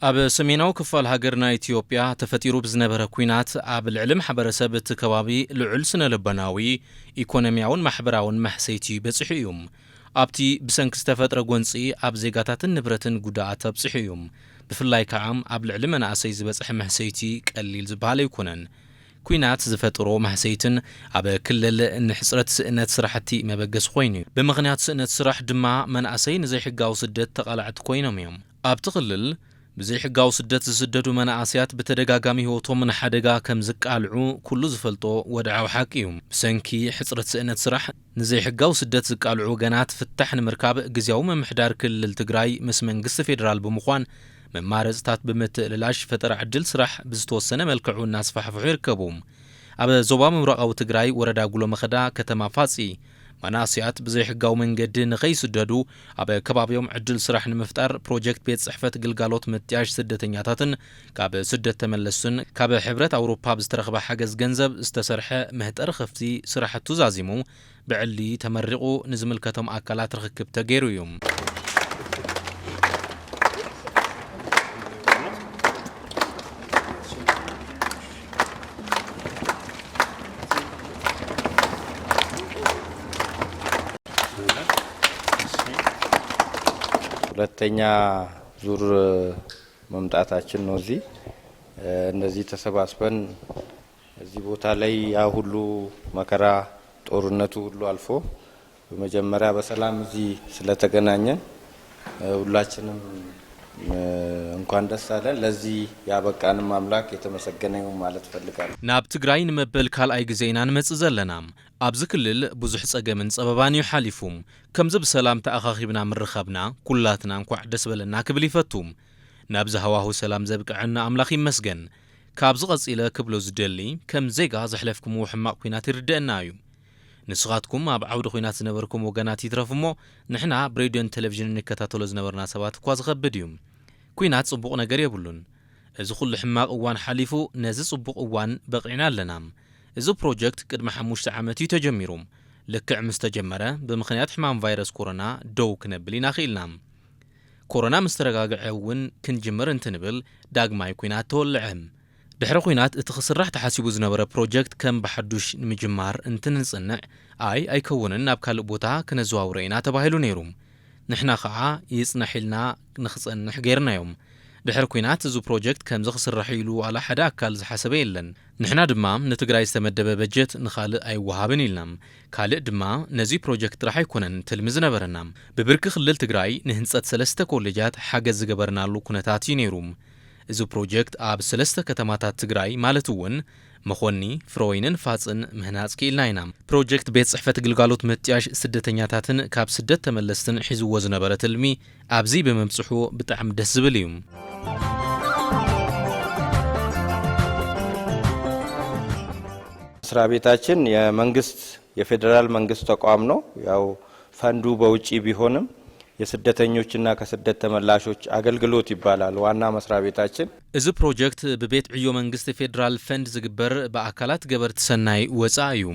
ኣብ ሰሜናዊ ክፋል ሃገርና ኢትዮጵያ ተፈጢሩ ብዝነበረ ኩናት ኣብ ልዕሊ ማሕበረሰብ እቲ ከባቢ ልዑል ስነ-ልቦናዊ ኢኮኖሚያውን ማሕበራውን መሕሰይቲ በፂሑ እዩ። ኣብቲ ብሰንኪ ዝተፈጥረ ጎንፂ ኣብ ዜጋታትን ንብረትን ጉድኣት ኣብፂሑ እዩ። ብፍላይ ከዓ ኣብ ልዕሊ መናእሰይ ዝበፅሐ መሕሰይቲ ቀሊል ዝበሃል ኣይኮነን። ኩናት ዝፈጥሮ መሕሰይትን ኣብ ክልል ንሕፅረት ስእነት ስራሕቲ መበገስ ኮይኑ ብምኽንያት ስእነት ስራሕ ድማ መናእሰይ ንዘይሕጋዊ ስደት ተቃላዕቲ ኮይኖም እዮም። ኣብቲ ክልል ብዘይ ሕጋዊ ስደት ዝስደዱ መናእሰያት በተደጋጋሚ ህይወቶም ንሓደጋ ከም ዝቃልዑ ኩሉ ዝፈልጦ ወድዓዊ ሓቂ እዩ። ብሰንኪ ሕፅረት ስእነት ስራሕ ንዘይ ሕጋዊ ስደት ዝቃልዑ ወገናት ፍታሕ ንምርካብ ግዝያዊ ምምሕዳር ክልል ትግራይ ምስ መንግስቲ ፌደራል ብምዃን መማረፅታት ብምትእልላሽ ፈጠራ ዕድል ስራሕ ብዝተወሰነ መልክዑ እናስፋሕፍሑ ይርከቡ። ኣብ ዞባ ምብራቃዊ ትግራይ ወረዳ ጉሎ መኸዳ ከተማ ፋጺ መናእሰያት ብዘይ ሕጋዊ መንገዲ ንኸይስደዱ ኣብ ከባቢኦም ዕድል ስራሕ ንምፍጣር ፕሮጀክት ቤት ጽሕፈት ግልጋሎት ምጥያሽ ስደተኛታትን ካብ ስደት ተመለሱን ካብ ሕብረት ኣውሮፓ ብዝተረኸበ ሓገዝ ገንዘብ ዝተሰርሐ ምህጠር ኸፍቲ ስራሕቱ ዛዚሙ ብዕሊ ተመሪቑ ንዝምልከቶም ኣካላት ርክክብ ተገይሩ እዩ። ሁለተኛ ዙር መምጣታችን ነው። እነዚህ ተሰባስበን እዚህ ቦታ ላይ ያ ሁሉ መከራ ጦርነቱ ሁሉ አልፎ በመጀመሪያ በሰላም እዚህ ስለተገናኘን ሁላችንም እንኳን ደስ አለን። ለዚህ ያበቃንም አምላክ የተመሰገነ ይሁን ማለት ፈልጋለሁ። ናብ ትግራይ ንመበል ካልኣይ ግዜና ንመጽእ ዘለና ኣብዚ ክልል ብዙሕ ጸገምን ጸበባን ይሓሊፉም ከምዚ ብሰላም ተኣኻኺብና ምርኸብና ኩላትና እንኳዕ ደስ በለና ክብል ይፈቱም። ናብ ዝሃዋሁ ሰላም ዘብቅዐና ኣምላኽ ይመስገን። ካብዚ ቐጺለ ክብሎ ዝደሊ ከም ዜጋ ዘሕለፍኩምዎ ሕማቕ ኩናት ይርድአና እዩ። ንስኻትኩም ኣብ ዓውዲ ኩናት ዝነበርኩም ወገናት ይትረፉ እሞ ንሕና ብሬድዮን ቴሌቪዥንን ንከታተሎ ዝነበርና ሰባት እኳ ዝኸብድ እዩ። ኩናት ጽቡቕ ነገር የብሉን። እዚ ኩሉ ሕማቕ እዋን ሓሊፉ ነዚ ጽቡቕ እዋን በቂዕና ኣለና። እዚ ፕሮጀክት ቅድሚ 5 ዓመት እዩ ተጀሚሩ። ልክዕ ምስ ተጀመረ ብምኽንያት ሕማም ቫይረስ ኮሮና ደው ክነብል ኢና ኽኢልና። ኮሮና ምስ ተረጋግዐ እውን ክንጅምር እንትንብል ዳግማይ ኩናት ተወልዐ። ድሕሪ ኩናት እቲ ክስራሕ ተሓሲቡ ዝነበረ ፕሮጀክት ከም ብሓዱሽ ንምጅማር እንትንጽንዕ ኣይከውንን ናብ ካልእ ቦታ ክነዘዋውሮ ኢና ተባሂሉ ነይሩ። ንሕና ከዓ ይጽናሒልና ንኽጸንሕ ገይርናዮም። ድሕሪ ኩናት እዚ ፕሮጀክት ከምዚ ክስራሕ ኢሉ ዋላ ሓደ ኣካል ዝሓሰበ የለን። ንሕና ድማ ንትግራይ ዝተመደበ በጀት ንኻልእ ኣይወሃብን ኢልና። ካልእ ድማ ነዚ ፕሮጀክት ጥራሕ ኣይኮነን ትልሚ ዝነበረና ብብርኪ ክልል ትግራይ ንህንጸት 3 ኮሌጃት ሓገዝ ዝገበርናሉ ኩነታት እዩ ነይሩ። እዚ ፕሮጀክት ኣብ 3 ከተማታት ትግራይ ማለት እውን መኾኒ፣ ፍረወይንን ፋጽን ምህናጽ ክኢልና ኢና። ፕሮጀክት ቤት ጽሕፈት ግልጋሎት ምጥያሽ ስደተኛታትን ካብ ስደት ተመለስትን ሒዝዎ ዝነበረ ትልሚ ኣብዚ ብምብጽሑ ብጣዕሚ ደስ ዝብል እዩ። መስሪያ ቤታችን የመንግስት የፌደራል መንግስት ተቋም ነው። ያው ፈንዱ በውጪ ቢሆንም የስደተኞችና ከስደት ተመላሾች አገልግሎት ይባላል ዋና መስሪያ ቤታችን። እዚ ፕሮጀክት በቤት ዕዮ መንግስት ፌደራል ፈንድ ዝግበር በአካላት ገበርቲ ሰናይ ወፃ እዩ።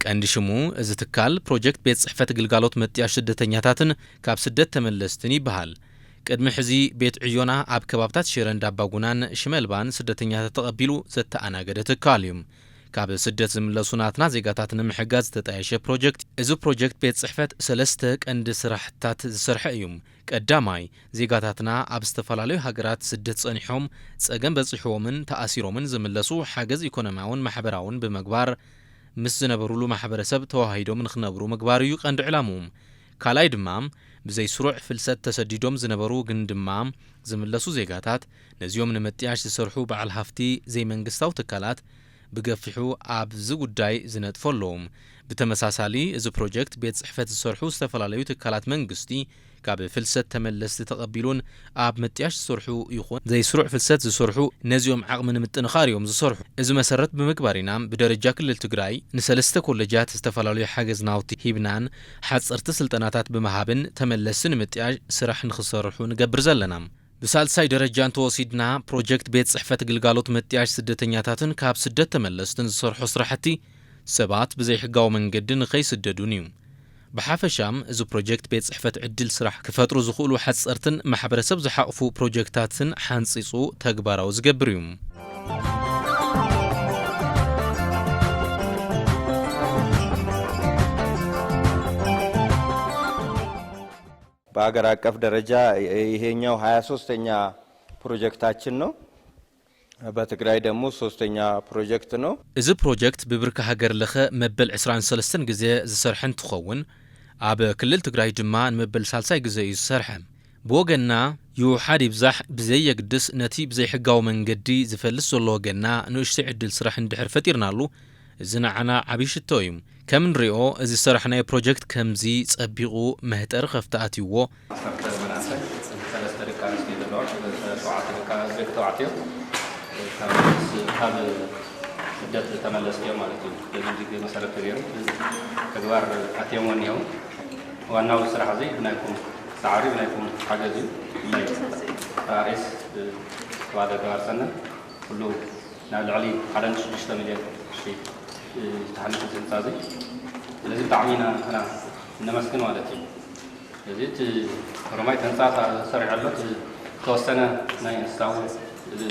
ቀንዲ ሽሙ እዚ ትካል ፕሮጀክት ቤት ጽሕፈት ግልጋሎት ምጥያሽ ስደተኛታትን ካብ ስደት ተመለስትን ይበሃል። ቅድሚ ሕዚ ቤት ዕዮና ኣብ ከባብታት ሽረ እንዳባጉናን ሽመልባን ስደተኛታት ተቐቢሉ ዘተኣናገደ ትካል እዩ። ካብ ስደት ዝምለሱ ናትና ዜጋታት ንምሕጋዝ ዝተጣየሸ ፕሮጀክት። እዚ ፕሮጀክት ቤት ጽሕፈት 3 ቀንዲ ስራሕታት ዝሰርሐ እዩ። ቀዳማይ ዜጋታትና ኣብ ዝተፈላለዩ ሃገራት ስደት ጸኒሖም ጸገም በጽሕዎምን ተኣሲሮምን ዝምለሱ ሓገዝ ኢኮኖሚያውን ማሕበራውን ብምግባር ምስ ዝነበሩሉ ማሕበረሰብ ተዋሂዶም ንኽነብሩ ምግባር እዩ ቀንዲ ዕላሙ። ካልኣይ ድማ ብዘይ ስሩዕ ፍልሰት ተሰዲዶም ዝነበሩ ግን ድማ ዝምለሱ ዜጋታት ነዚኦም ንምጥያሽ ዝሰርሑ በዓል ሃፍቲ ዘይመንግስታዊ ትካላት ብገፊሑ ኣብዚ ጉዳይ ዝነጥፈሎም። ብተመሳሳሊ እዚ ፕሮጀክት ቤት ጽሕፈት ዝሰርሑ ዝተፈላለዩ ትካላት መንግስቲ ካብ ፍልሰት ተመለስቲ ተቐቢሉን ኣብ ምጥያሽ ዝሰርሑ ይኹን ዘይስሩዕ ፍልሰት ዝሰርሑ ነዚኦም ዓቕሚ ንምጥንኻር እዮም ዝሰርሑ። እዚ መሰረት ብምግባር ኢና ብደረጃ ክልል ትግራይ ን3 ኮሌጃት ዝተፈላለዩ ሓገዝ ናውቲ ሂብናን ሓጸርቲ ስልጠናታት ብምሃብን ተመለስቲ ንምጥያሽ ስራሕ ንኽሰርሑ ንገብር ዘለና። ብሳልሳይ ደረጃ እንተወሲድና ፕሮጀክት ቤት ጽሕፈት ግልጋሎት ምጥያሽ ስደተኛታትን ካብ ስደት ተመለስትን ዝሰርሑ ስራሕቲ ሰባት ብዘይ ሕጋዊ መንገዲ ንኸይስደዱን እዩ። بحافشام إذا بروجكت بيت صحفة عدل سرح كفترو زخول وحصرتن محبرسب زحقفو بروجكتاتن حانصيصو تكبارو زقبريوم በአገር አቀፍ ደረጃ ይሄኛው 23ኛ ፕሮጀክታችን ነው። በትግራይ ደግሞ 3ኛ ፕሮጀክት ነው። እዚ ፕሮጀክት ብብርካ ሀገር ለኸ መበል 23 ግዜ ዝሰርሕን ትኸውን ኣብ ክልል ትግራይ ድማ ንመበል ሳልሳይ ግዜ እዩ ዝሰርሐ ብወገና ይውሓድ ይብዛሕ ብዘየግድስ ነቲ ብዘይሕጋዊ መንገዲ ዝፈልስ ዘሎ ወገና ንእሽተይ ዕድል ስራሕ እንድሕር ፈጢርናሉ እዚ ንዓና ዓብይ ሽቶ እዩ ከም ንሪኦ እዚ ዝሰርሕናዮ ፕሮጀክት ከምዚ ፀቢቑ መህጠሪ ከፍተኣትይዎ ካብ ስደት ተመለስ እዮም ማለት እዩ በዚህ ጊዜ መሰረት ገይሩ ተግባር ኣትዮም ወኒኦም ዋናው ስራሕ እዚ ብናይኩም ሳዕሪ ብናይኩም ሓገዝ እዩ ናይ ራእስ ተባለ ገባር ሰነ ኩሉ ናብ ልዕሊ 1.6 ሚልዮን ዝተሓለፈ ህንፃ እዚ ስለዚ ብጣዕሚ ኢና ኣና ነመስግን ማለት እዩ ስለዚ እቲ ሮማይ ህንፃ ሰሪሕ ኣሎ ተወሰነ ናይ እንስሳው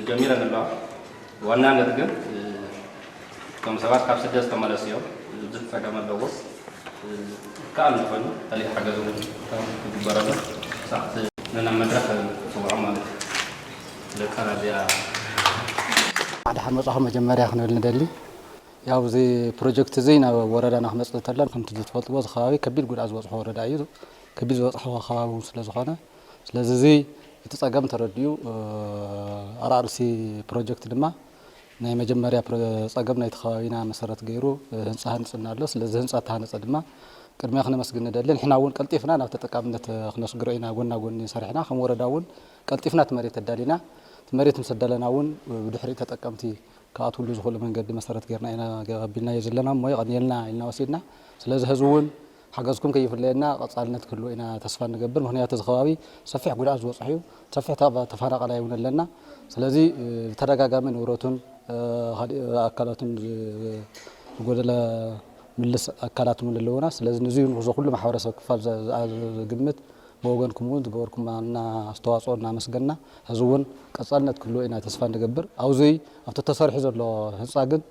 ጀሚረን ኣለዋ ዋናነት ግን ከም ሰባት ካብ ስደት ተመለስ እዮም ዝፀገም ኣለዎ ከኣል ዝኾኑ ተሊእ ሓገዝ እውን ዝግበረሉ ሳዕቲ ንናብ መድረክ ፅውዖ ማለት እዩ ደቃና እዚኣ ድሓን መፅኹም መጀመርያ ክንብል ንደሊ ያው እዚ ፕሮጀክት እዚ ናብ ወረዳና ክመፅእ እንተለና ከምቲ ዝትፈልጥዎ እዚ ከባቢ ከቢድ ጉድኣት ዝበፅሖ ወረዳ እዩ ከቢድ ዝበፅሖ ከባቢ እውን ስለዝኾነ ስለዚ እዚ እቲ ፀገም ተረዲኡ ኣራርሲ ፕሮጀክት ድማ ናይ መጀመርያ ፀገም ናይቲ ከባቢና መሰረት ገይሩ ህንፃ ህንፅና ኣሎ ስለዚ ህንፃ ተሃነፀ ድማ ቅድሚያ ክነመስግን ንደሊ ንሕና እውን ቀልጢፍና ናብ ተጠቃምነት ክነስግሮ ኢና ጎና ጎኒ ሰሪሕና ከም ወረዳ እውን ቀልጢፍና እቲ መሬት ተዳሊና እቲ መሬት ምስ ደለና እውን ብድሕሪ ተጠቀምቲ ካኣትውሉ ዝኽእሉ መንገዲ መሰረት ገይርና ኢና ገቢልናዮ ዘለና እሞ ይቐኒልና ኢልና ወሲድና ስለዚ ህዝቢ እውን ሓገዝኩም ከይፍለየና ቀፃልነት ክህልዎ ኢና ተስፋ ንገብር ምክንያቱ እዚ ከባቢ ሰፊሕ ጉድኣት ዝበፅሑ እዩ ሰፊሕ ተፈናቐላይ እውን ኣለና ስለዚ ብተደጋጋሚ ንብረቱን ኣካላቱን ዝጎደለ ምልስ ኣካላት እውን ኣለውና ስለዚ ንዚ ኩሉ ማሕበረሰብ ክፋል ዝግምት ብወገንኩም እውን ዝገበርኩምና ኣስተዋፅኦ እናመስገና ህዝቢ እውን ቀፃልነት ክህልዎ ኢና ተስፋ ንገብር ኣብዚ ኣብቲ ተሰሪሑ ዘሎ ህንፃ ግን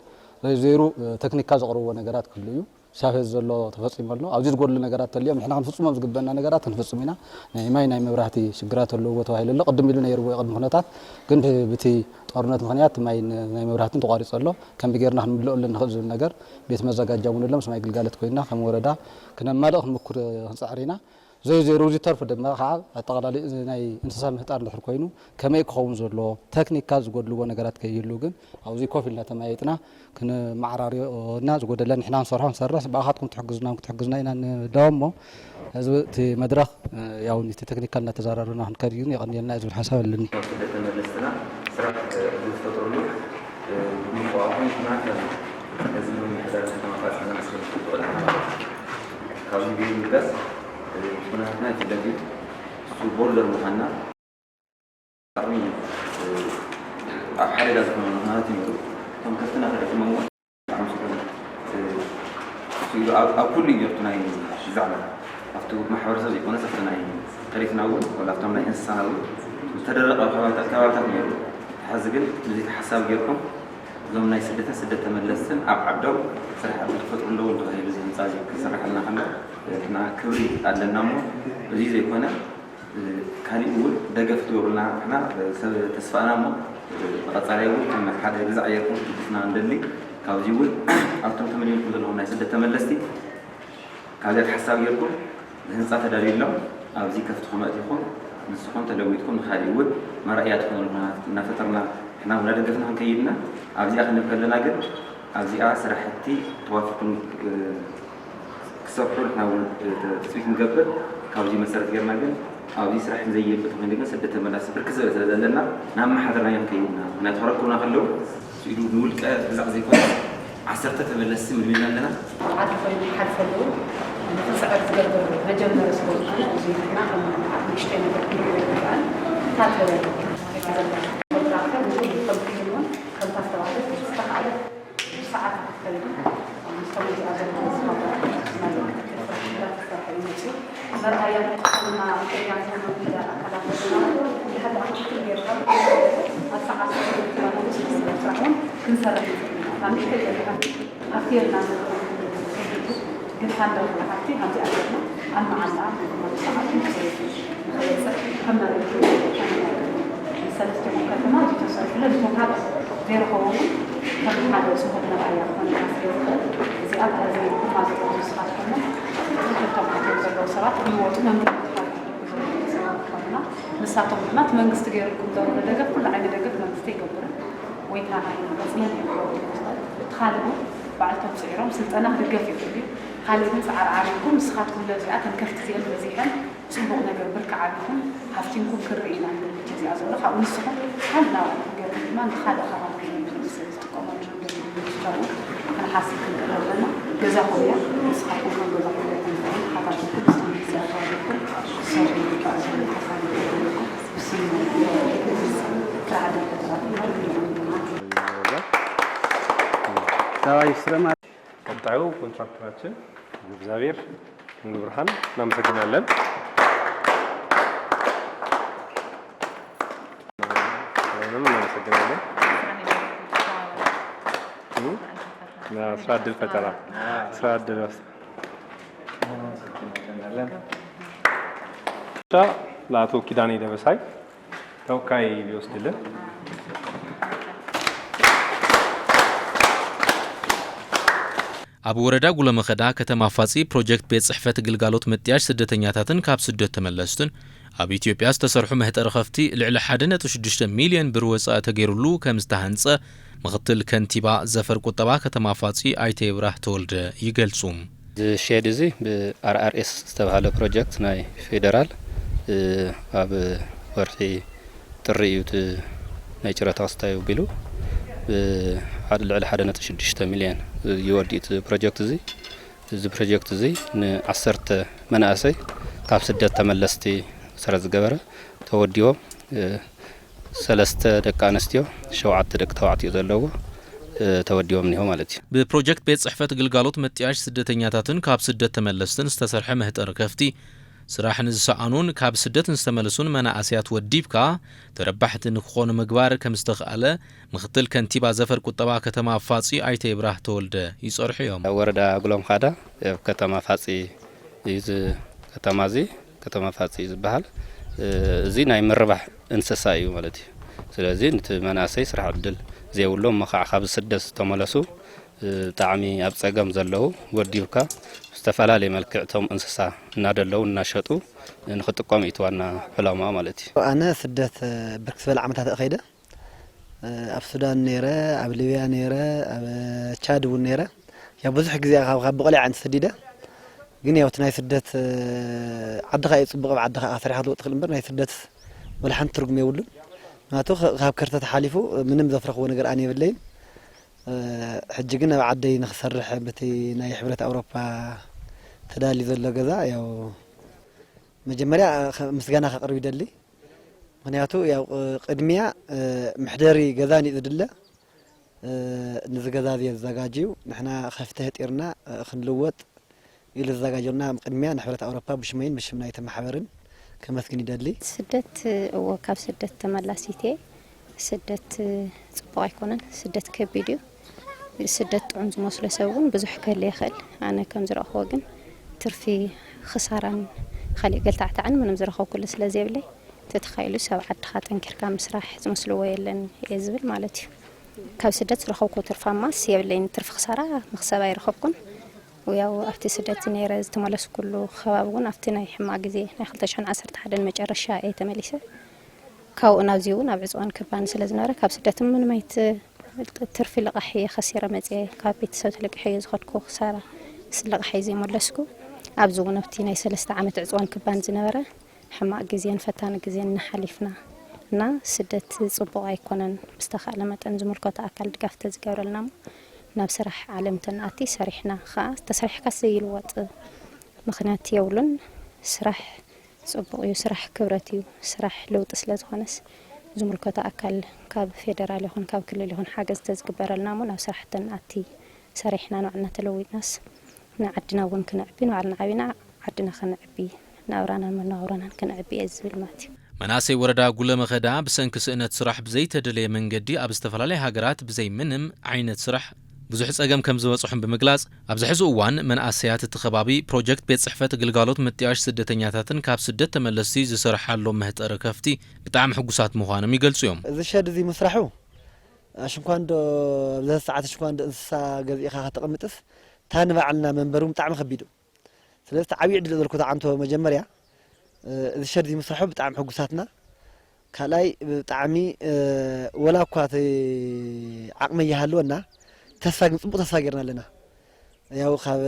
ዘይሩ ቴክኒካል ዘቕርብዎ ነገራት ክህሉ እዩ ሻፈዝ ዘሎ ተፈፂሙ ኣሎ ኣብዚ ዝጎድሉ ነገራት ተልዮም ንሕና ክንፍፅሞም ዝግበአና ነገራት ክንፍፅም ኢና ናይ ማይ ናይ መብራህቲ ሽግራት ኣለዎ ተባሂሉ ኣሎ ቅድም ኢሉ ነይርዎ ቅድሚ ኩነታት ግን ብቲ ጦርነት ምክንያት ናይ መብራህትን ተቋሪፁ ኣሎ ከም ጌርና ክንምልአሉ ንኽእል ዝብል ነገር ቤት መዘጋጃ እውን ኣሎ ምስ ማይ ግልጋሎት ኮይንና ከም ወረዳ ክነማልእ ክንምኩር ክንፃዕር ኢና ዘይሩ ዝተርፉ ድማ ከዓ ኣጠቃላሊ ናይ እንስሳ ምህጣር እንድሕር ኮይኑ ከመይ ክኸውን ዘሎ ቴክኒካል ዝጎድልዎ ነገራት ከይህሉ ግን ኣብዚ ኮፍ ኢልና ተማይጥና ክንመዓራርዮና ዝጎደለ ንሕና ንሰርሖ ንሰርሕ ብኣኻትኩም ክትሕግዙና ኢና ንደሞ እዚ እቲ መድረክ ያው እቲ ቴክኒካል እናተዘራርብና ክንከድ እዩ ይቐኒልና ዝብል ሓሳብ ኣለኒ ተመለስና ስራሕ ዝፈጥሩሉ ምቋቁም ናከ እዚ ነው የሚደረግ ተማፋጽና መስለን ተቆጣ ካብዚ ቢዝነስ ሆናና ይደግ ሱ ቦርደር መሃና አሪ አሐደ ጋር ሆናና ይመሩ ከም ከፍተና ተደክመው ሲሉ አኩል ይርቱና ይዛላ አፍቱ ማህበረሰብ ይቆነ ሰፍተናይ ታሪክናው ወላፍቶም ናይ እንስሳናው ተደረቀ ከባቢታት ነው حزقن نزيد حساب جيركم زمنا سدة تملسن عبدو سرح الفترة اللون تغير زين صاجي سرح لنا خلنا إحنا كوري أدلنا مو زي كنا كان يقول دقفت ورنا إحنا تسفانا مو قطعيو كنا حدا يرزع يركم تدفنا عندني كاوجيول أنتم تملين كل اللون سدة تملستي كذا حساب جيركم زين صاحب دليل لهم أو زي كفت خمات يكون نسخون تلويتكم خاليود ما رأياتكم لنا فترنا إحنا ولا دقفنا هنكيدنا أبزي أخذ نبكلنا قد أبزي أسرح حتى توافقون كسرحوا إحنا تسويق مقبل كأبزي مسألة غيرنا قد أبزي سرح زي بتوعنا قد سدة ملاس بركزة لنا نعم حضرنا ينكيدنا نتحركنا خلوا سيدو نقول كذا زي كذا عسرت تملس من مين لنا عارف حرف اللون فسألت قبل رجل رسول زي إحنا نشتري نقول الآن تاكل كذا والآخر نقول تبكيرون كم تستوعب استقعدت ساعات تكلم مستوي هذا الموضوع ما مش كده أخيرا قلت هذا حتى هذه أجرنا أنا على كما سلسلة مكالمات تصرف لازم هذا غير هو كم هذا اسمه النبأية زي أبغى زي ما تقول صلاة كنا طبعا تقول صلاة بيوتنا من مساطم ما تمنجست غير كل دولة دقة كل عين دقة منجستي قبره ويكان غزنا تخالفوا بعد تبصيرهم سنت أنا هرجع في كلي خالدين سعر عارفكم مسخات كل زيات كفت زي المزيحن سنبغ نجر بركة عارفكم حفتينكم كرئينا جزء أزول خا ونسخهم هل لا غير ما نخالف خلاص أنا حاسس كده لنا جزاء خويا مسخاتكم كل جزاء خويا حتى كل سنة زيادة عليكم صار يبقى ቀጣዩ ኮንትራክተራችን እግዚአብሔር ብርሃን እናመሰግናለን። እናመሰግናለን። ስራ ዕድል ፈጠራ ስራ ዕድል ለአቶ ኪዳኔ ደበሳይ ተወካይ ቢወስድልን ኣብ ወረዳ ጉለመኸዳ ከተማ ፋጺ ፕሮጀክት ቤት ጽሕፈት ግልጋሎት ምጥያሽ ስደተኛታትን ካብ ስደት ተመለስትን ኣብ ኢትዮጵያ ዝተሰርሑ መህጠሪ ኸፍቲ ልዕሊ 1.6 ሚልዮን ብር ወጻኢ ተገይሩሉ ከም ዝተሃንጸ ምኽትል ከንቲባ ዘፈር ቁጠባ ከተማ ፋጺ ኣይተ ይብራህ ተወልደ ይገልጹ። ሼድ እዚ ብአርአርኤስ ዝተባሃለ ፕሮጀክት ናይ ፌደራል ኣብ ወርሒ ጥሪ እዩ ናይ ጭረታ ክስታዩ ቢሉ ልዕሊ 1.6 ሚልዮን ይወዲት ፕሮጀክት እዚ ፕሮጀክት እዚ ን10 መናእሰይ ካብ ስደት ተመለስቲ ስራ ዝገበረ ተወዲዎም 3 ደቂ ኣንስትዮ 7 ደቂ ተባዕትዮ ዘለዎ ተወዲዎም ነው ማለት እዩ። ብፕሮጀክት ቤት ጽሕፈት ግልጋሎት ምጥያሽ ስደተኛታትን ካብ ስደት ተመለስትን ዝተሰርሐ መህጠሪ ከፍቲ ስራሕ ንዝሰኣኑን ካብ ስደት ዝተመለሱን መናእስያት ወዲብካ ተረባሕቲ ንክኾኑ ምግባር ከም ዝተኽኣለ ምኽትል ከንቲባ ዘፈር ቁጠባ ከተማ ፋጺ ኣይተ ይብራህ ተወልደ ይጸርሑ እዮም። ወረዳ ጉለምኻዳ ከተማ ፋጺ እዚ ከተማ ፋጺ ዝበሃል እዚ ናይ ምርባሕ እንስሳ እዩ ማለት እዩ። ስለዚህ ነቲ መናእሰይ ስራሕ ዕድል ዘይብሎም መኻዕ ካብ ስደት ዝተመለሱ ጣዕሚ ኣብ ጸገም ዘለዉ ወዲብካ ዝተፈላለዩ መልክዕቶም እንስሳ እናደለው እናሸጡ ንኽጥቆም እዩ ዋና ዕላማ ማለት እዩ። ኣነ ስደት ብርክት ዝበል ዓመታት እኸይደ ኣብ ሱዳን ነይረ፣ ኣብ ሊብያ ነይረ፣ ኣብ ቻድ እውን ነይረ። ያው ብዙሕ ግዜ ካብ ብቆልዓ ተሰዲደ ግን ያው ናይ ስደት ዓድኻ ይጽብቕ ዓድኻ ኣሰሪሓ ልወጥ ክል እምበር ናይ ስደት ወላ ሓንቲ ትርጉም የብሉን። ምክንያቱ ካብ ከርተት ሓሊፉ ምንም ዘፍረኽዎ ነገር ኣነ የብለይን። ሕጂ ግን ኣብ ዓደይ ንኽሰርሕ በቲ ናይ ሕብረት ኣውሮፓ ተዳሊ ዘሎ ገዛ ያው መጀመርያ ምስጋና ከቅርብ ይደሊ። ምክንያቱ ያው ቅድሚያ ምሕደሪ ገዛን እዩ ዝድለ ነዚ ገዛ ዝዘጋጅዩ ንሕና ከፍተ ህጢርና ክንልወጥ ኢሉ ዝዘጋጀውና ቅድሚያ ንሕብረት ኣውሮፓ ብሽመይን ብሽም ናይቲ ማሕበርን ከመስግን ይደሊ። ስደት ካብ ስደት ተመላሲት ስደት ጽቡቕ ኣይኮነን። ስደት ከቢድ እዩ። ስደት ጥዑም ዝመስሎ ሰብ እውን ብዙሕ ከለ ይኽእል። ኣነ ከም ዝረኽቦ ግን ትርፊ ክሳራን ካሊእ ገልታዕታዕን ምንም ዝረኸብ ኩሉ ስለ ዘይብለይ ተተኻኢሉ ሰብ ዓድኻ ጠንኪርካ ምስራሕ ዝመስልዎ የለን እየ ዝብል ማለት እዩ። ካብ ስደት ዝረኸብኩ ትርፋማስ የብለይን። ትርፊ ክሳራ ምክሰብ ኣይረኸብኩን። ያው ኣብቲ ስደት ነይረ ዝተመለሱ ኩሉ ከባቢ እውን ኣብቲ ናይ ሕማቅ ግዜ ናይ 2011 መጨረሻ እየ ተመሊሰ ካብኡ ናብዚ እውን ኣብ ዕፅዋን ክባን ስለ ዝነበረ ካብ ስደት ምንም ኣይት ትርፊ ልቃሕ ኸሲረ መፅየ ካብ ቤተሰብ ተለቂሐ ዝኸድኩ ክሳራ ስለቃሕ ዘይመለስኩ ኣብዚ እውን ኣብቲ ናይ 3 ዓመት ዕፅዋን ክባን ዝነበረ ሕማቅ ግዜን ፈታኒ ግዜን እናሓሊፍና እና ስደት ጽቡቕ ኣይኮነን። ብዝተኻእለ መጠን ዝምልከቶ ኣካል ድጋፍ ተዝገብረልና ናብ ስራሕ ዓለም ተናእቲ ሰሪሕና ኸ ተሰሪሕካ ዘይልወጥ ምክንያት የብሉን። ስራሕ ጽቡቕ እዩ፣ ስራሕ ክብረት እዩ፣ ስራሕ ለውጢ ስለ ዝኾነስ ዝምልከቶ ኣካል ካብ ፌደራል ይኹን ካብ ክልል ይኹን ሓገዝ ተዝግበረልና ናብ ስራሕ ተናእቲ ሰሪሕና ንዕና ተለዊጥናስ ንዓድና እውን ክንዕቢ ንባዕልና ዓቢና ዓድና ክንዕቢ ናብራናን መነባብሮናን ክንዕቢ እየ ዝብል ማለት እዩ። መናእሰይ ወረዳ ጉለመኸዳ ብሰንኪ ስእነት ስራሕ ብዘይተደለየ መንገዲ ኣብ ዝተፈላለየ ሃገራት ብዘይ ምንም ዓይነት ስራሕ ብዙሕ ጸገም ከም ዝበጽሑን ብምግላጽ ኣብዚ ሕዚ እዋን መንእሰያት እቲ ከባቢ ፕሮጀክት ቤት ጽሕፈት ግልጋሎት ምጥያሽ ስደተኛታትን ካብ ስደት ተመለስቲ ዝሰርሓሎም መህጠሪ ከፍቲ ብጣዕሚ ሕጉሳት ምዃኖም ይገልጹ እዮም። እዚ ሸድ እዚ ምስራሑ ኣሽንኳንዶ ብዘ ሰዓት ኣሽንኳንዶ እንስሳ ገዚእኻ ከተቐምጥስ ታን ባዕልና መንበሩ ብጣዕሚ ከቢዱ ስለዚ ዓብይ ዕድል ዘልኩ ተዓንቶ መጀመርያ እዚ ሸድ እዚ ምስራሑ ብጣዕሚ ሕጉሳትና ካልኣይ ብጣዕሚ ወላ እኳ ዓቕሚ ይሃልወና ተስፋ ግን ጽቡቕ ተስፋ ጌርና ኣለና ያው ካብ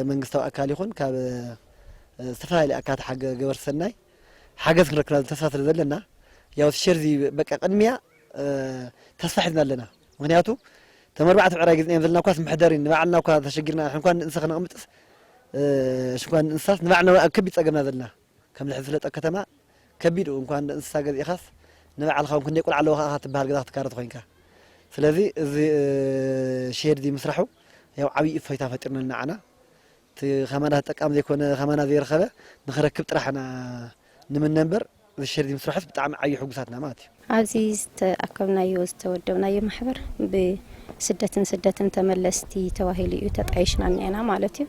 መንግስታዊ ኣካል ይኹን ካብ ዝተፈላለዩ ኣካላት ገበርቲ ሰናይ ሓገዝ ክንረክብ ተስፋ ስለ ዘለና ያው ሸርዚ በቃ ቅድሚያ ተስፋ ሒዝና ኣለና ምክንያቱ ተመርባዕተ ዕራይ ግዝና ዘለና እኳ ምሕደሪ ንባዕልና እኳ ተሸጊርና እንኳን እንስሳ ክነቕምጥስ እንኳን እንስሳት ንባዕልና ከቢድ ፀገምና ዘለና ከም ዝሕዚ ዝፍለጠ ከተማ ከቢዱ እንኳን እንስሳ ገዚእኻስ ንባዕልኻ ክንደይ ቁልዓ ኣለዎ ኸ ትበሃል ገዛ ክትካረት ኮይንካ ስለዚ እዚ ሸድ እዚ ምስራሑ ያው ዓብይ እፎይታ ፈጢርና ዓና እቲ ኸማና ተጠቃሚ ዘይኮነ ኸማና ዘይረኸበ ንኽረክብ ጥራሕና ንምነበር እዚ ሸድ እዚ ምስራሑ ብጣዕሚ ዓብይ ሕጉሳትና ማለት እዩ። ኣብዚ ዝተኣከብናዮ ዝተወደብናዮ ማሕበር ብስደትን ተመለስቲ ተባሂሉ እዩ ተጣይሽና እኒአና ማለት እዩ።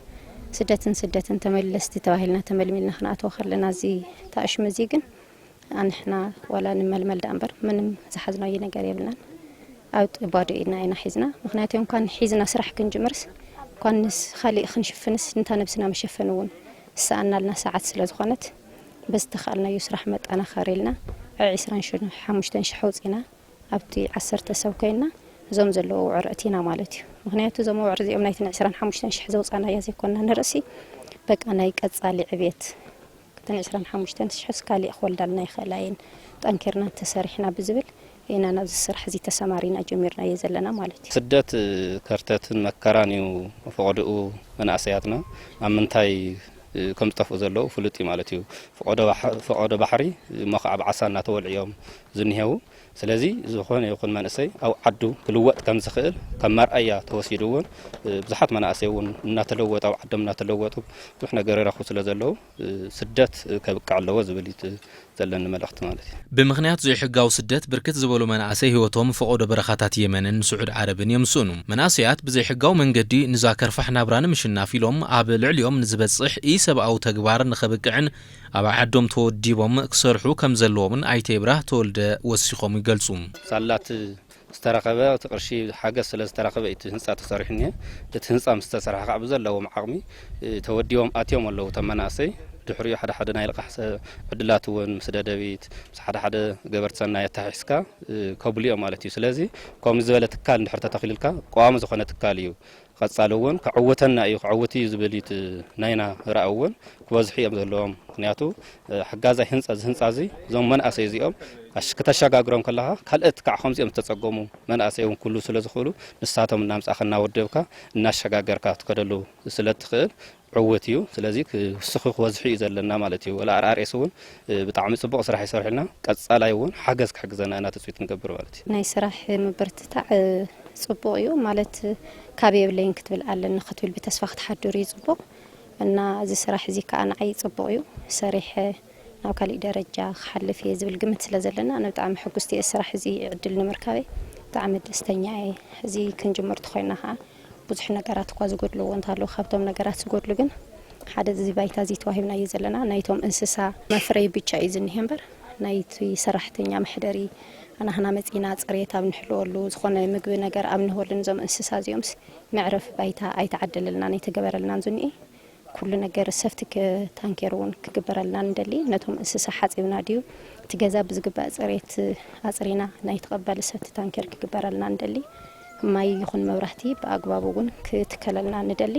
ስደትን ተመለስቲ ተባሂልና ተመልሚልና ክንኣተው ከለና እዚ ተኣሽሙ እዚ ግን ኣንሕና ዋላ ንመልመል ዳ እምበር ምንም ዝሓዝናዮ ነገር የብልናን ኣብ ባዶ ኢድና ኢና ሒዝና ምክንያቱ እንኳን ሒዝና ስራሕ ክንጅምርስ እንኳን ካሊእ ክንሽፍንስ እንታ ነብስና መሸፈን እውን ሰኣናልና ሰዓት ስለ ዝኾነት በዝተኻልናዮ ስራሕ መጠናኸሪ ኢልና 25,000 ወፂና ኣብቲ 10 ሰብ ኮይና እዞም ዘለዉ ውዕር እቲና ማለት እዩ ምክንያቱ እዞም ውዕር እዚኦም ናይትን 25,000 ዘውፃናያ ዘይኮንና ንርእሲ በቃ ናይ ቀጻሊ ዕብየት 25,000 ካሊእ ክወልዳልና ይኽእላየን ጠንኪርና ተሰሪሕና ብዝብል ኢና ናብዚ ስራሕ እዚ ተሰማሪና ጀሚርና የዘለና ማለት እዩ። ስደት ከርተትን መከራን እዩ ፈቅድኡ መናእሰያትና ኣብ ምንታይ ከም ዝጠፍኡ ዘለዉ ፍሉጥ ማለት እዩ ፈቆዶ ባሕሪ መኽዓብ ዓሳ እናተወልዕዮም ዝኒሄው ስለዚ ዝኾነ ይኹን መንእሰይ ኣብ ዓዱ ክልወጥ ከም ዝኽእል ከም መርኣያ ተወሲዱ እውን ብዙሓት መናእሰይ እውን እናተለወጡ ኣብ ዓዶም እናተለወጡ ብዙሕ ነገር ይረኽቡ ስለ ዘለዉ ስደት ከብቅዕ ኣለዎ ዝብል ዘለኒ መልእኽቲ ማለት እዩ። ብምክንያት ዘይሕጋዊ ስደት ብርክት ዝበሉ መናእሰይ ህይወቶም ፈቆዶ በረኻታት የመንን ስዑድ ዓረብን የምስኑ መናእሰያት ብዘይሕጋዊ መንገዲ ንዛ ከርፋሕ ናብራ ንምሽናፍ ኢሎም ኣብ ልዕሊኦም ንዝበፅሕ ኢሰብኣዊ ተግባር ንኸብቅዕን ኣብ ዓዶም ተወዲቦም ክሰርሑ ከም ዘለዎምን ኣይተ ይብራህ ተወልደ ወሲኾም ይገልጹ። ሳላት ዝተረኸበ ቅርሺ ሓገዝ ስለ ዝተረኸበ እቲ ህንፃ ተሰሪሑ እኒሀ እቲ ህንፃ ምስ ተሰርሐ ከዓ ብዘለዎም ዓቕሚ ተወዲቦም ኣትዮም ኣለዉ ተመናእሰይ ድሕሪኡ ሓደ ናይ ልቃሕ ዕድላት እውን ምስ ደደቢት ምስ ሓደ ገበርቲ ሰናይ ኣታሒዝካ ከብልዮም ማለት እዩ። ስለዚ ከምዚ ዝበለ ትካል እንድሕር ተተኺልልካ ቋሚ ዝኾነ ትካል እዩ ቀጻሊ እውን ክዕውተና እዩ ክዕውት እዩ ዝብሊት ናይና ራእ እውን ክበዝሑ እዮም ዘለዎም ምክንያቱ ሓጋዛይ ህንፃ እዚ እዞም መናእሰይ እዚኦም ከተሸጋግሮም ከለኻ ካልኦት ከዓ ከምዚኦም ዝተፀገሙ መናእሰይ እውን ኩሉ ስለ ዝኽእሉ ንሳቶም እናምፃእኻ እናወደብካ እናሸጋገርካ ትከደሉ ስለ ትኽእል ዕውት እዩ። ስለዚ ክስኹ ክበዝሑ እዩ ዘለና ማለት እዩ። ወላ ኣርኣርኤስ እውን ብጣዕሚ ፅቡቅ ስራሕ ይሰርሕልና ቀጻላይ እውን ሓገዝ ክሕግዘና ኢና ተፅዊት ንገብር ማለት እዩ። ናይ ስራሕ ምብርትታዕ ጽቡቅ እዩ ማለት ካብ የብለይን ክትብል ኣለኒ ክትብል ብተስፋ ክትሓድሩ እዩ ጽቡቅ እና እዚ ስራሕ እዚ ከዓ ንዓይ ጽቡቅ እዩ ሰሪሕ ናብ ካሊእ ደረጃ ክሓልፍ እየ ዝብል ግምት ስለ ዘለና ኣነ ብጣዕሚ ሕጉስቲ እየ ስራሕ እዚ ዕድል ንምርካበይ ብጣዕሚ ደስተኛ እየ። እዚ ክንጅምር ተኮይና ከዓ ብዙሕ ነገራት እኳ ዝጎድልዎ እንተሃለዉ ካብቶም ነገራት ዝጎድሉ ግን ሓደ እዚ ባይታ እዚ ተዋሂብና እዩ ዘለና ናይቶም እንስሳ መፍረይ ብቻ እዩ ዝኒሄ እምበር ናይቲ ሰራሕተኛ መሕደሪ ኣናህና መፂና ፅሬት ኣብ ንሕልወሉ ዝኾነ ምግቢ ነገር ኣብ ንህበሉ ንዞም እንስሳ እዚኦምስ መዕረፍ ባይታ ኣይተዓደለልና ናይተገበረልናን ዝኒኤ ኩሉ ነገር ሰፍቲ ታንኬር እውን ክግበረልና እንደሊ ነቶም እንስሳ ሓፂብና ድዩ እቲ ገዛ ብዝግባእ ፅሬት ኣፅሪና ናይ ተቐበለ ሰፍቲ ታንኬር ክግበረልና እንደሊ ማይ ይኹን መብራህቲ ብኣግባቡ እውን ክትከለልና እንደሊ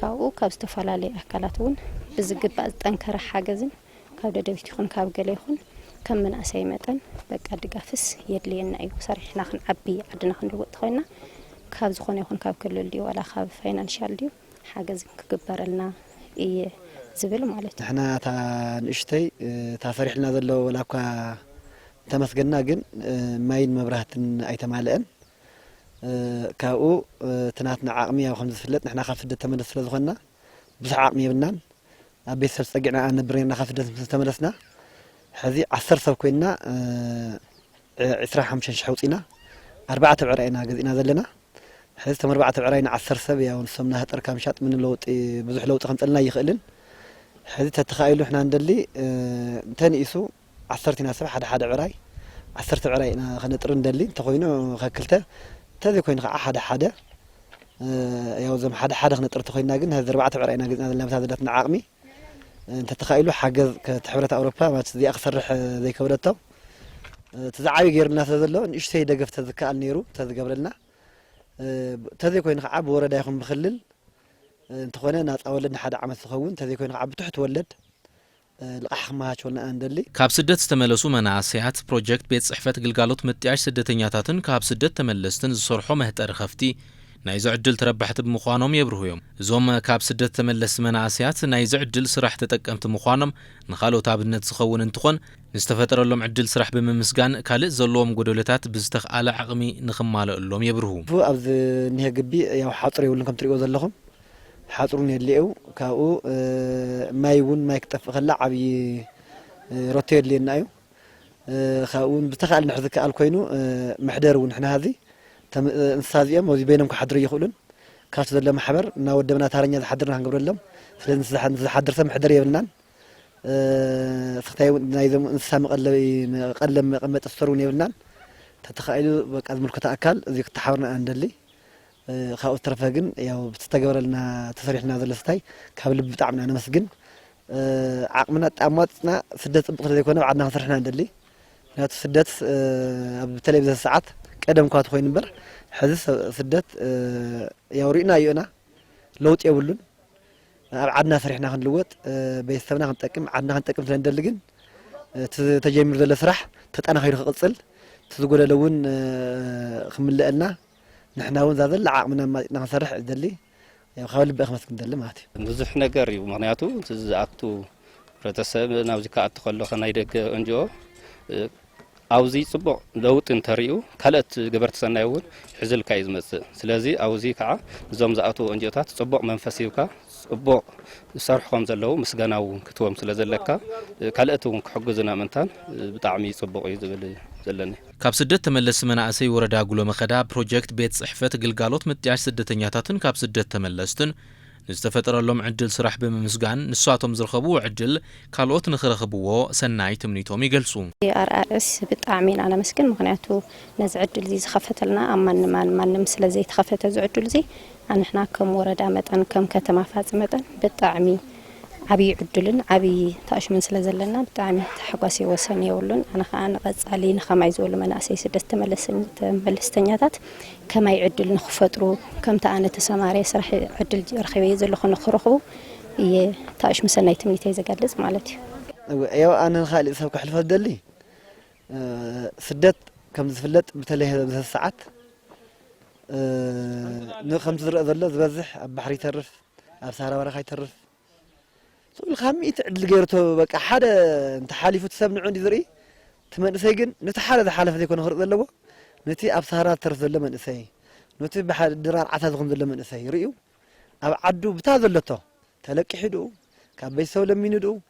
ካብኡ ካብ ዝተፈላለዩ ኣካላት እውን ብዝግባእ ዝጠንከረ ሓገዝን ካብ ደደቢት ይኹን ካብ ገለ ይኹን ከም መናእሰይ መጠን በቃ ድጋፍስ የድልየና እዩ ሰሪሕና ክንዓቢ ዓድና ክንልወጥ ኮይና ካብ ዝኾነ ይኹን ካብ ክልል ድዩ ወላ ካብ ፋይናንሻል ድዩ ሓገዝ ክግበረልና እየ ዝብል ማለት እዩ። ንሕና እታ ንእሽተይ እታ ፈሪሕልና ዘለዎ ወላ እኳ ተመስገና ግን ማይን መብራህትን ኣይተማልአን ካብኡ ትናትና ዓቕሚ ያው ከም ዝፍለጥ ንሕና ካብ ስደት ተመለስ ስለ ዝኾንና ብዙሕ ዓቕሚ የብልናን ኣብ ቤተሰብ ፀጊዕና ኣነብር ነርና ካብ ስደት ተመለስና ሕዚ 10 ሰብ ኮይና 25,000 ወፂና 4 ብዕራይ ኢና ገዚእና ዘለና حيث تمربعة عراين 10 سب يا ونسمنا هتر كام شات من اللوط بزح لوط خمسلنا يخلن حيث تتخيلوا احنا ندلي تنقيسو 10 تناسب حدا عراي 10 عراي انا خنطر ندلي تخوينو خكلته تذي كوين حدا يا وزم حدا خنطر تخوينا كن هذا 4 عراينا قلنا هذا دتنا عقمي انت تخيلوا حاجز كتحبرات اوروبا ما تزي اخسرح زي كودته تزعاي غيرنا تزلو ايش سي دغف تذكال نيرو تذقبلنا تذي كوين عب وردا يكون بخلل انت خونا ناس اولدنا حدا عمل تخون تذي كوين عب تحت ولد الأحماش ولا أندلي كاب سدت تملسو مناسيات بروجكت بيت صحفة قلقالوت متياش سدتنياتاتن كاب سدت تملستن زصرحو مهتر خفتي نايزو عدل تربحت بمخوانهم يبرهويم زوم كاب سدت تملس مناسيات نايزو عدل سراح تتقمت مخوانم نخالو تابنت سخون انتخون نستفتر لهم عدل سراح بممسقان كالي زلوهم قدولتات بزتخ على عقمي نخمالو اللهم يبرهوم فو أبز نيه قبي ياو حاطري ولنكم تريقو زلهم حاطرون يليو كاو مايون ما يكتف خلا عبي روتير لي نايو خاون بتخال نحذك الكوينو محدر ونحنا هذه انسازيه موزي بينهم كحضر يخولن كاش زله محبر نا ودمنا تارኛ حضرنا هنقبر لهم ስለዚህ حضر سم حضر يبلنان سختاي نايزم انسا مقلم مقمጥ السرون يبلنان تتخيلوا بقى الملكه اكل ذيك تحاورنا عندلي خاو ترفقن ياو بتستقبلنا تسريحنا زلستاي كابل بتاعنا انا مسجن عقمنا طامطنا سدت طبق زيكونه بعدنا سرحنا ندلي نات سدت بتلفزيون ساعات قدم كات خوين نبر حدث سدت ياو رينا يونا لوط يولن عدنا سرحنا خنلوط بيستبنا خنطقم عدنا خنطقم سندلغن تجمير زل سرح تطنا خير خقصل تزغدلون خملقلنا نحنا وين ذا ذل عقمنا ما نسرح دلي يا خاول بخمس كندل ماتي بزح ነገር እዩ ምክንያቱ ዝኣክቱ ረተሰብ ናብዚ ካኣት ከሎ ከናይ ደገ እንጆ አውዚ ጽቡቅ ለውጥ እንተሪኡ ካልአት ገበርት ሰናይ እውን ሕዝልካ ይዝመጽእ ስለዚ አውዚ ከዓ እዞም ዝኣቱ እንጆታት ጽቡቅ መንፈስ ይውካ ጽቡቅ ሰርሖም ዘለው ምስጋናው ክትዎም ስለዘለካ ካልአት እውን ክሕግዙና ምንታን ብጣዕሚ ጽቡቅ እዩ ዝብል ዘለኒ ካብ ስደት ተመለስ መናእሰይ ወረዳ ጉሎ መኸዳ ፕሮጀክት ቤት ጽሕፈት ግልጋሎት ምጥያሽ ስደተኛታትን ካብ ስደት ተመለስትን ንዝተፈጠረሎም ዕድል ስራሕ ብምስጋን ንሳቶም ዝረኸቡ ዕድል ካልኦት ንኽረኽብዎ ሰናይ ትምኒቶም ይገልጹ አርአስ ብጣዕሚ አና መስግን ምክንያቱ ነዚ ዕድል እዚ ዝኸፈተልና ማንም ስለዘይ ተኸፈተ እዚ ዕድል እዚ አንሕና ከም ወረዳ መጠን ከም ከተማ ፋጽ መጠን ብጣዕሚ عبي عدلن عبي تاشمن سلازلنا بتاعمي تحقاسي وسني يقولون أنا خان قصالي نخما يزول مناسي سدست ملستنياتات كما يعدل نخفترو كم تانا تسماري سرح عدل رخيوي يزول خن خرخو تاشم سنه تمنيتي زقادلز مالتي ايوا انا خالي سبك حلف دلي سدت كم زفلت بتلي هذا الساعات خمس زرق زله زبزح بحري ترف ابساره ورخ يترف الخاميت عدل غيرته بقى حدا انت حالفو تسبنع عندي ذري تمنسي كن نتحاله حالف يكون خرق زلو نتي ابسارات ترف زله منسي نتي بحال درار عتاد غن زله منسي ريو اب عدو بتا زلته تلقي حدو كابي سو لميندو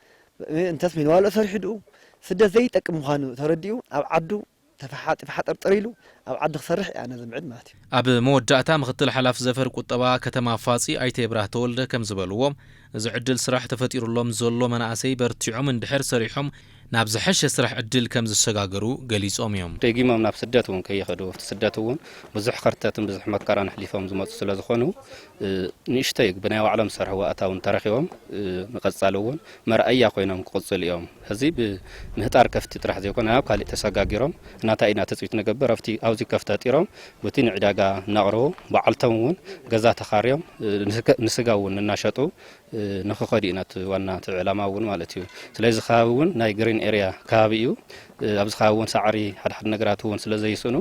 انتس من والو سرحدو سده زي يطقم خانو ترديو اب عدو تفحط طريلو اب عد خسرح انا زمعد ماتي اب مودعتا مختل حلاف زفر قطبا كتما فاصي ايتي براه تولد كم زبلوم እዚ ዕድል ስራሕ ተፈጢሩሎም ዘሎ መናእሰይ በርቲዖም እንድሕር ሰሪሖም ናብ ዝሐሸ ስራሕ ዕድል ከም ዝሰጋገሩ ገሊጾም እዮም ደጊሞም ናብ ስደት እውን ከይኸዱ ስደት እውን ብዙሕ ከርተትን ብዙሕ መከራን ሕሊፎም ዝመጹ ስለ ዝኾኑ ንእሽተይ ብናይ ባዕሎም ሰርሕዎ ኣታውን ተረኺቦም ንቐጻሉ እውን መርኣያ ኮይኖም ክቕጽሉ እዮም ሕዚ ብምህጣር ከፍቲ ጥራሕ ዘይኮነ ኣብ ካሊእ ተሰጋጊሮም እናታይ ኢና ተፅቢት ንገብር ኣብቲ ኣብዚ ከፍቲ ኣጢሮም በቲ ንዕዳጋ እናቕርቡ በዓልቶም እውን ገዛ ተኻርዮም ንስጋ እውን እናሸጡ ንኽኸዱ ኢናት ዋና ዕላማ እውን ማለት እዩ ስለዚ ከባቢ እውን ናይ ግሪን ኤሪያ ከባቢ እዩ ኣብዚ ከባቢ እውን ሳዕሪ ሓደ ነገራት እውን ስለ ዘይስኑ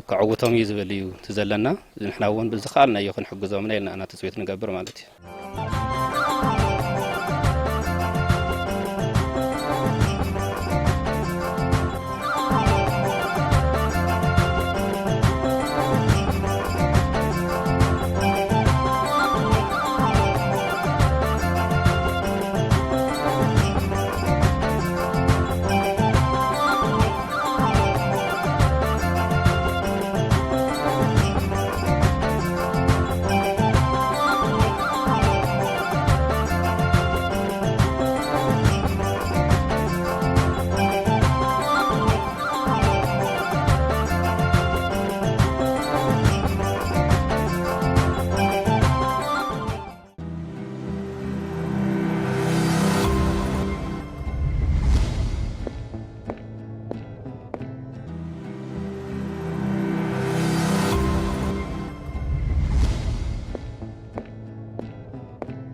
ክዕውቶም እዩ ዝብል እዩ ትዘለና ንሕና እውን ብዝኸኣልናዮ ክንሕግዞም ኢልና ተፅቢት ንገብር ማለት እዩ